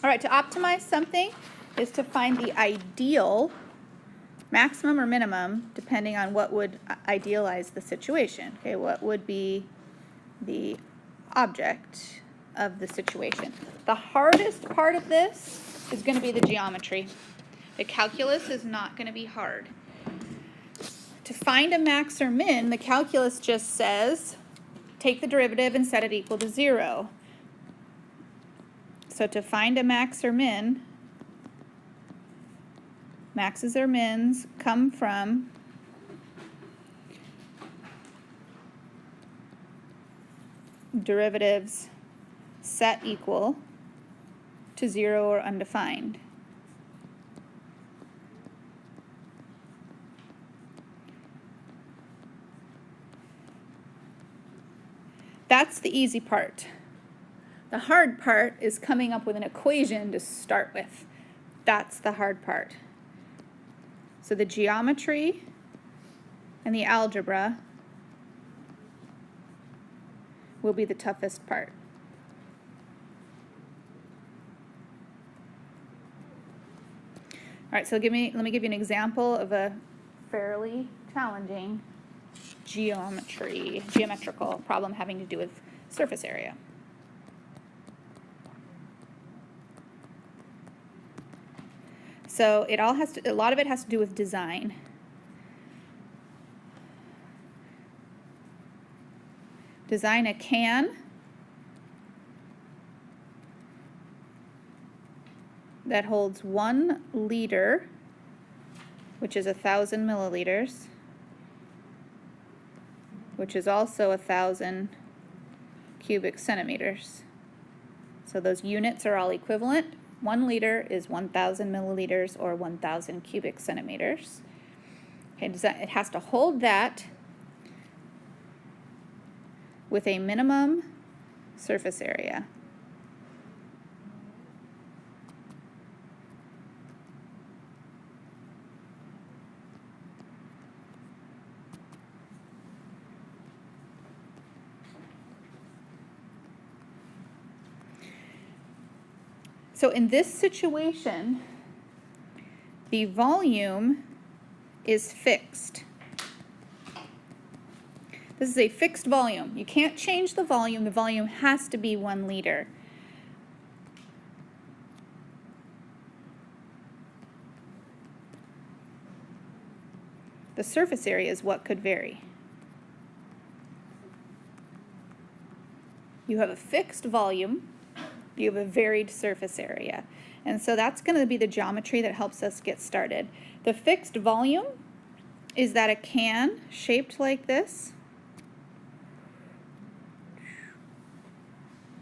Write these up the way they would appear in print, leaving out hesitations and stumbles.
All right, to optimize something is to find the ideal maximum or minimum depending on what would idealize the situation. Okay, what would be the object of the situation. The hardest part of this is going to be the geometry. The calculus is not going to be hard. To find a max or min, the calculus just says take the derivative and set it equal to 0. So to find a max or min, maxes or mins come from derivatives set equal to 0 or undefined. That's the easy part. The hard part is coming up with an equation to start with. That's the hard part. So the geometry and the algebra will be the toughest part. All right, so let me give you an example of a fairly challenging geometrical problem having to do with surface area. So a lot of it has to do with design. Design a can that holds 1 liter, which is 1,000 milliliters, which is also 1,000 cubic centimeters. So those units are all equivalent. 1 liter is 1,000 milliliters or 1,000 cubic centimeters. Okay, it has to hold that with a minimum surface area. So in this situation, the volume is fixed. This is a fixed volume. You can't change the volume. The volume has to be 1 liter. The surface area is what could vary. You have a fixed volume. You have a varied surface area. And so that's going to be the geometry that helps us get started. The fixed volume is that a can shaped like this.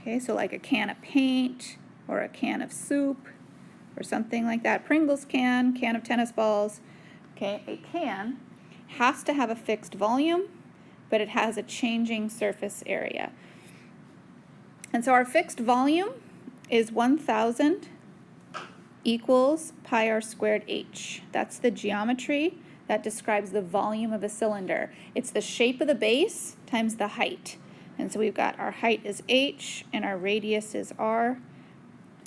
Okay, so like a can of paint or a can of soup or something like that. Pringles can of tennis balls. Okay, a can has to have a fixed volume, but it has a changing surface area. And so our fixed volume is 1,000 equals pi r squared h. That's the geometry that describes the volume of a cylinder. It's the shape of the base times the height. And so we've got our height is h and our radius is r.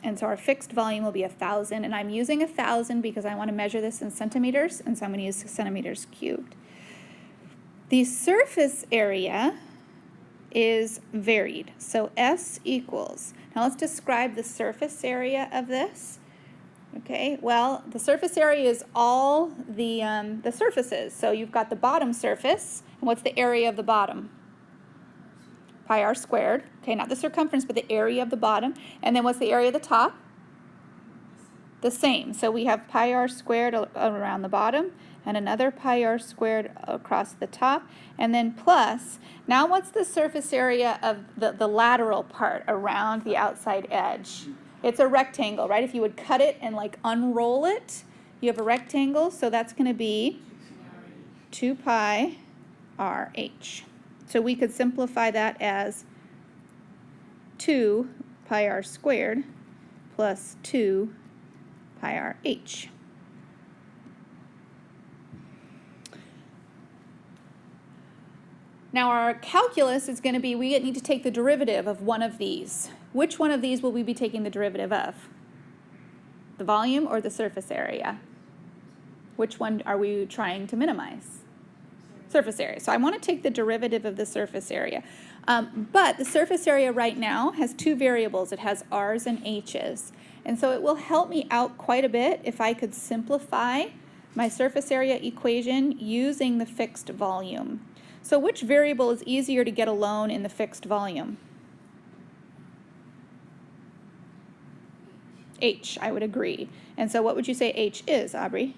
And so our fixed volume will be 1,000. And I'm using 1,000 because I want to measure this in centimeters, and so I'm going to use centimeters cubed. The surface area is varied. So S equals, now let's describe the surface area of this. Okay, well, the surface area is all the surfaces. So you've got the bottom surface, and what's the area of the bottom? Pi r squared. Okay, not the circumference, but the area of the bottom. And then what's the area of the top? The same. So we have pi r squared around the bottom, and another pi r squared across the top, and then plus, now what's the surface area of the lateral part around the outside edge? It's a rectangle, right? If you would cut it and like unroll it, you have a rectangle, so that's going to be 2 pi r h. So we could simplify that as 2 pi r squared plus 2 pi r h. Now our calculus is going to be, we need to take the derivative of one of these. Which one of these will we be taking the derivative of? The volume or the surface area? Which one are we trying to minimize? Surface area. So I want to take the derivative of the surface area. But the surface area right now has two variables. It has r's and h's. And so it will help me out quite a bit if I could simplify my surface area equation using the fixed volume. So which variable is easier to get alone in the fixed volume? H, I would agree. And so what would you say H is, Aubrey?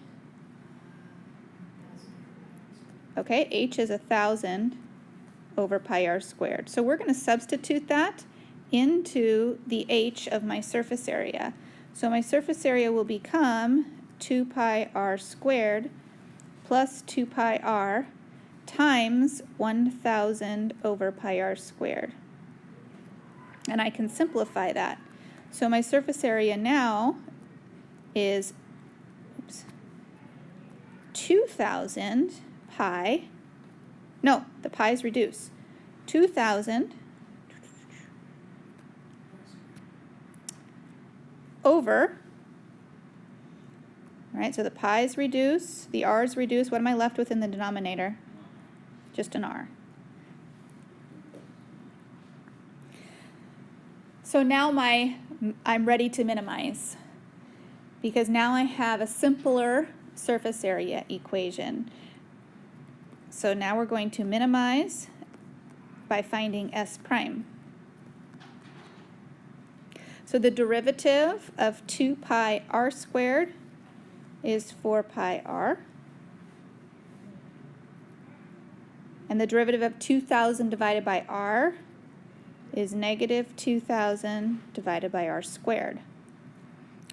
Okay, H is 1,000 over pi r squared. So we're going to substitute that into the H of my surface area. So my surface area will become 2 pi r squared plus 2 pi r times 1,000 over pi r squared. And I can simplify that. So my surface area now is 2,000 pi, no, the pi's reduce, 2,000 over, right, so the pi's reduce, the r's reduce, what am I left with in the denominator? Just an r. So now I'm ready to minimize, because now I have a simpler surface area equation. So now we're going to minimize by finding s prime. So the derivative of 2 pi r squared is 4 pi r. And the derivative of 2,000 divided by r is negative 2,000 divided by r squared.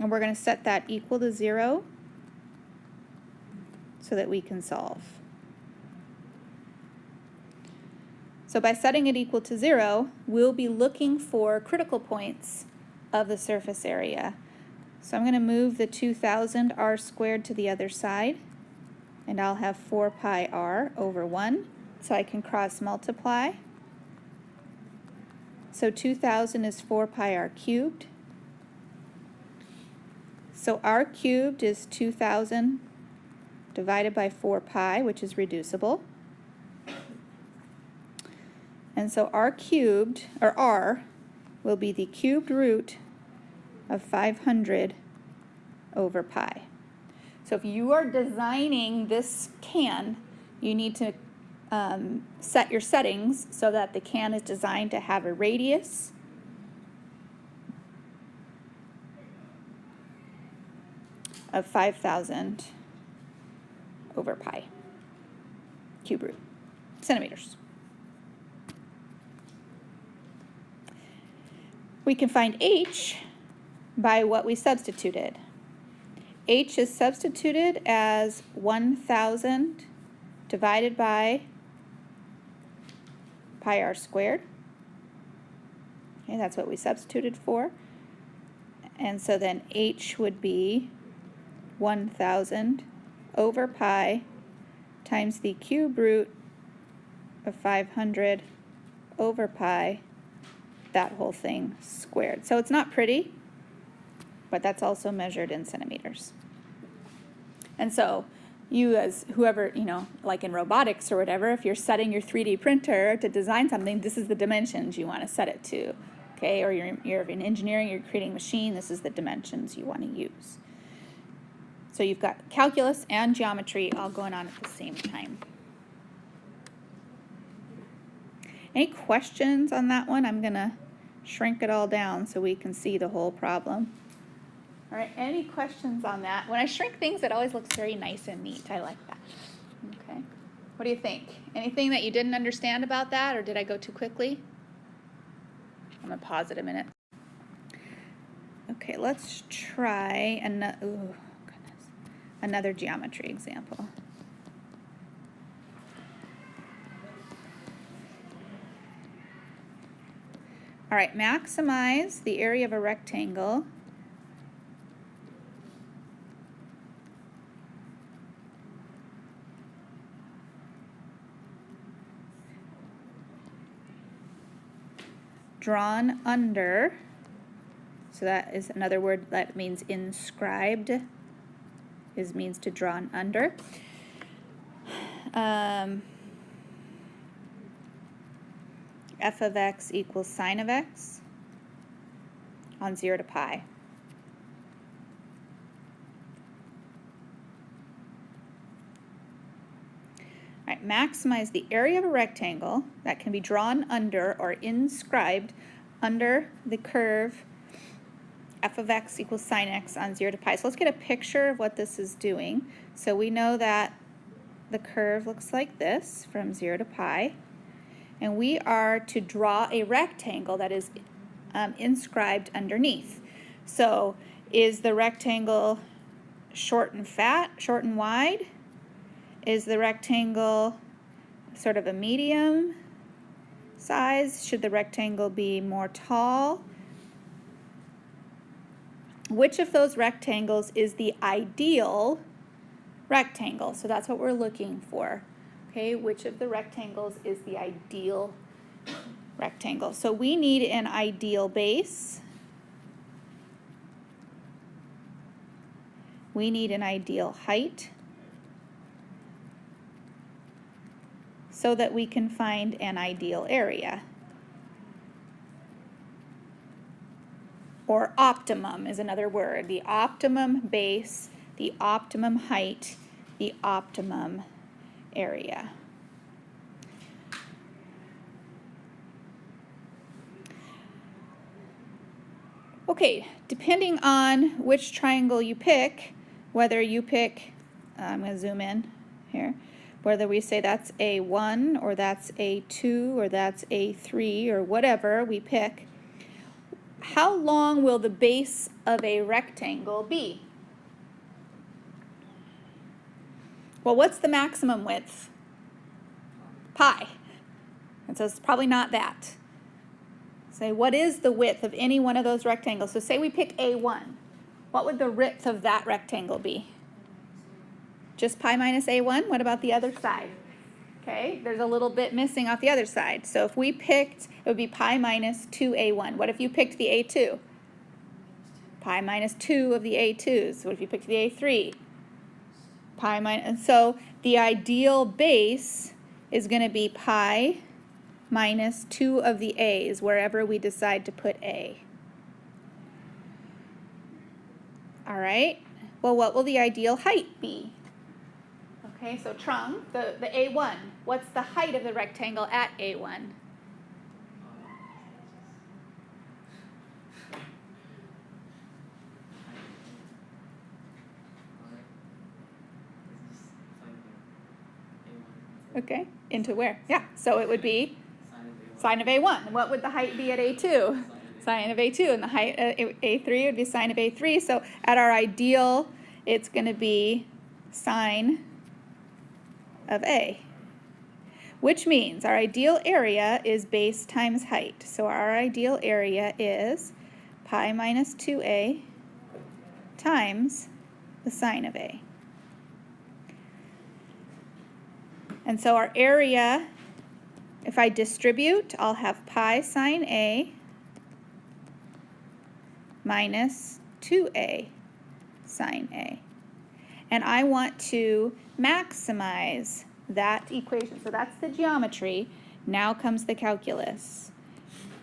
And we're going to set that equal to 0 so that we can solve. So by setting it equal to 0, we'll be looking for critical points of the surface area. So I'm going to move the 2,000 r squared to the other side, and I'll have 4 pi r over 1, so I can cross multiply. So 2,000 is 4 pi r cubed. So r cubed is 2,000 divided by 4 pi, which is reducible. And so r cubed, or r, will be the cubed root of 500 over pi. So if you are designing this can, you need to set your settings so that the can is designed to have a radius of 5,000 over pi, cube root, centimeters. We can find h by what we substituted. H is substituted as 1,000 divided by pi r squared. Okay, that's what we substituted for. And so then h would be 1,000 over pi times the cube root of 500 over pi, that whole thing squared. So it's not pretty, but that's also measured in centimeters. And so you, as whoever, like in robotics or whatever, if you're setting your 3D printer to design something, this is the dimensions you want to set it to. Okay, or you're in engineering, you're creating a machine, this is the dimensions you want to use. So you've got calculus and geometry all going on at the same time. Any questions on that one? I'm going to shrink it all down so we can see the whole problem. All right, any questions on that? When I shrink things, it always looks very nice and neat. I like that. Okay, what do you think? Anything that you didn't understand about that, or did I go too quickly? I'm going to pause it a minute. Okay, let's try another geometry example. All right, maximize the area of a rectangle drawn under So that is another word that means inscribed, means to draw under. F of x equals sine of x on 0 to pi. All right, maximize the area of a rectangle that can be drawn under or inscribed under the curve f of x equals sine x on 0 to pi. So let's get a picture of what this is doing. So we know that the curve looks like this from 0 to pi. And we are to draw a rectangle that is inscribed underneath. So is the rectangle short and fat, short and wide? Is the rectangle sort of a medium size? Should the rectangle be more tall? Which of those rectangles is the ideal rectangle? So that's what we're looking for. Okay, which of the rectangles is the ideal rectangle? So we need an ideal base. We need an ideal height so that we can find an ideal area. Or optimum is another word. The optimum base, the optimum height, the optimum area. Okay, depending on which triangle you pick, whether you pick, I'm going to zoom in here, whether we say that's A1 or that's A2 or that's A3 or whatever we pick, how long will the base of a rectangle be? Well, what's the maximum width? Pi. And so it's probably not that. Say, what is the width of any one of those rectangles? So say we pick A1. What would the width of that rectangle be? Just pi minus A1? What about the other side? Okay, there's a little bit missing off the other side. So if we picked, it would be pi minus 2A1. What if you picked the A2? Pi minus 2 of the A2s. What if you picked the A3? Pi minus, and so the ideal base is going to be pi minus 2 of the A's, wherever we decide to put A. All right, well, what will the ideal height be? Okay, so Trung, the A1, what's the height of the rectangle at A1? Okay, into where? Yeah, so it would be sine of A1. What would the height be at A2? Sine of A2, and the height at A3 would be sine of A3. So at our ideal, it's going to be sine of A, which means our ideal area is base times height. So our ideal area is pi minus 2A times the sine of A. And so our area, if I distribute, I'll have pi sine A minus 2A sine A. And I want to maximize that equation. So that's the geometry. Now comes the calculus.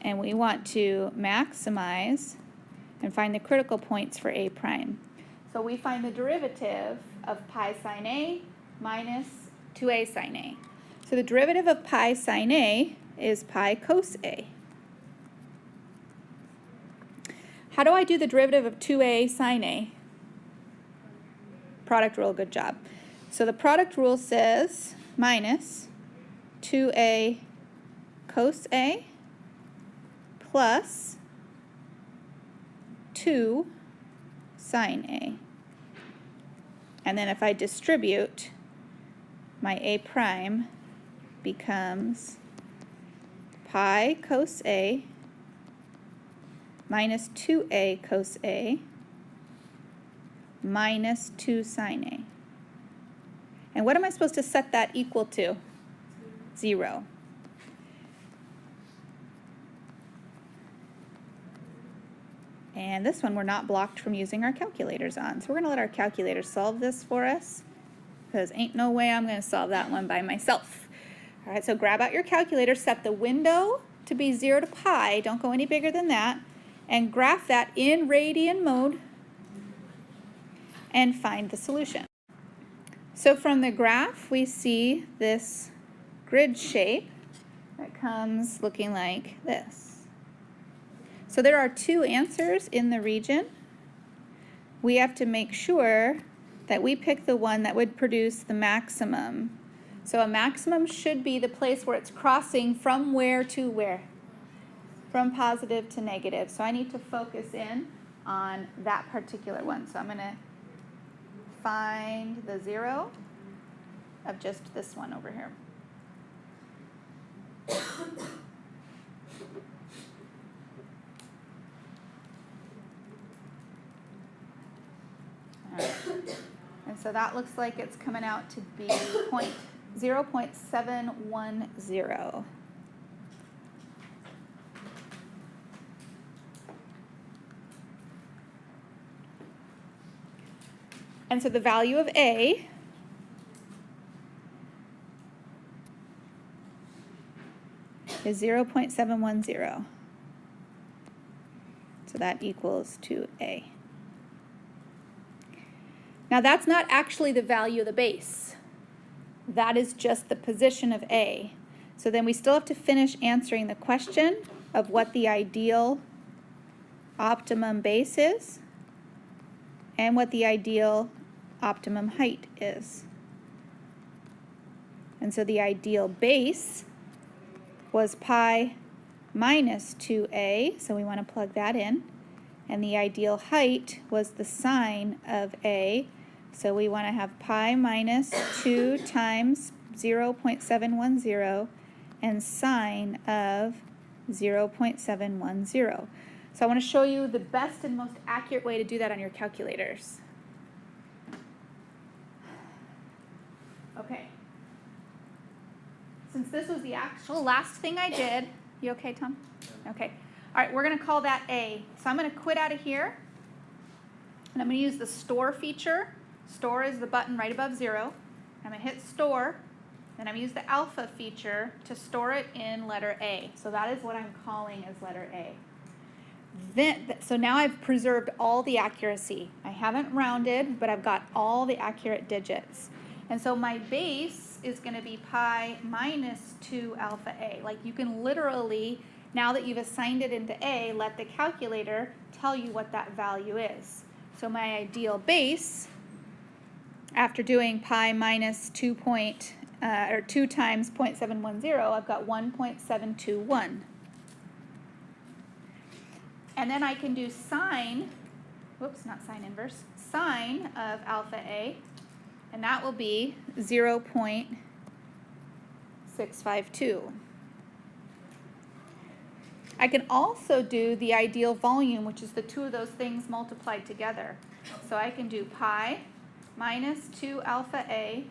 And we want to maximize and find the critical points for A prime. So we find the derivative of pi sine A minus 2A sine A. So the derivative of pi sine A is pi cos A. How do I do the derivative of 2A sine A? Product rule, good job. So the product rule says minus 2A cos A plus 2 sine A. And then if I distribute, my A prime becomes pi cos A minus 2A cos A minus 2 sine A. And what am I supposed to set that equal to? 0. And this one we're not blocked from using our calculators on. So we're going to let our calculator solve this for us, because ain't no way I'm going to solve that one by myself. All right, so grab out your calculator, set the window to be 0 to pi, don't go any bigger than that, and graph that in radian mode and find the solution. So from the graph, we see this grid shape that comes looking like this. So there are two answers in the region. We have to make sure that we pick the one that would produce the maximum. So a maximum should be the place where it's crossing from where to where? From positive to negative. So I need to focus in on that particular one. So I'm going to find the 0 of just this one over here. And so that looks like it's coming out to be 0.710. And so the value of A is 0.710. So that equals to A. Now that's not actually the value of the base. That is just the position of A. So then we still have to finish answering the question of what the ideal optimum base is and what the ideal optimum height is. And so the ideal base was pi minus 2a, so we want to plug that in. And the ideal height was the sine of a, so we want to have pi minus 2 times 0.710 and sine of 0.710. So I want to show you the best and most accurate way to do that on your calculators. Okay. Since this was the actual last thing I did, you okay, Tom? Okay. All right, we're going to call that A. So I'm going to quit out of here, and I'm going to use the store feature. Store is the button right above 0. I'm going to hit store, and I'm going to use the alpha feature to store it in letter A. So that is what I'm calling as letter A. So now I've preserved all the accuracy. I haven't rounded, but I've got all the accurate digits. And so my base is going to be pi minus 2 alpha A. Like you can literally, now that you've assigned it into A, let the calculator tell you what that value is. So my ideal base, after doing pi minus 2 times 0.710, I've got 1.721. And then I can do sine, whoops, not sine inverse, sine of alpha A, and that will be 0.652. I can also do the ideal volume, which is the two of those things multiplied together. So I can do pi minus 2 alpha A,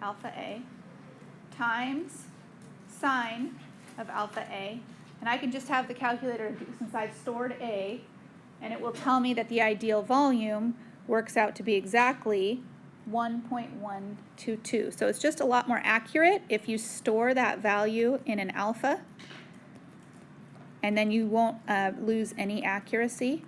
alpha A, times sine of alpha A, and I can just have the calculator, since I've stored A, and it will tell me that the ideal volume works out to be exactly 1.122. So it's just a lot more accurate if you store that value in an alpha, and then you won't lose any accuracy.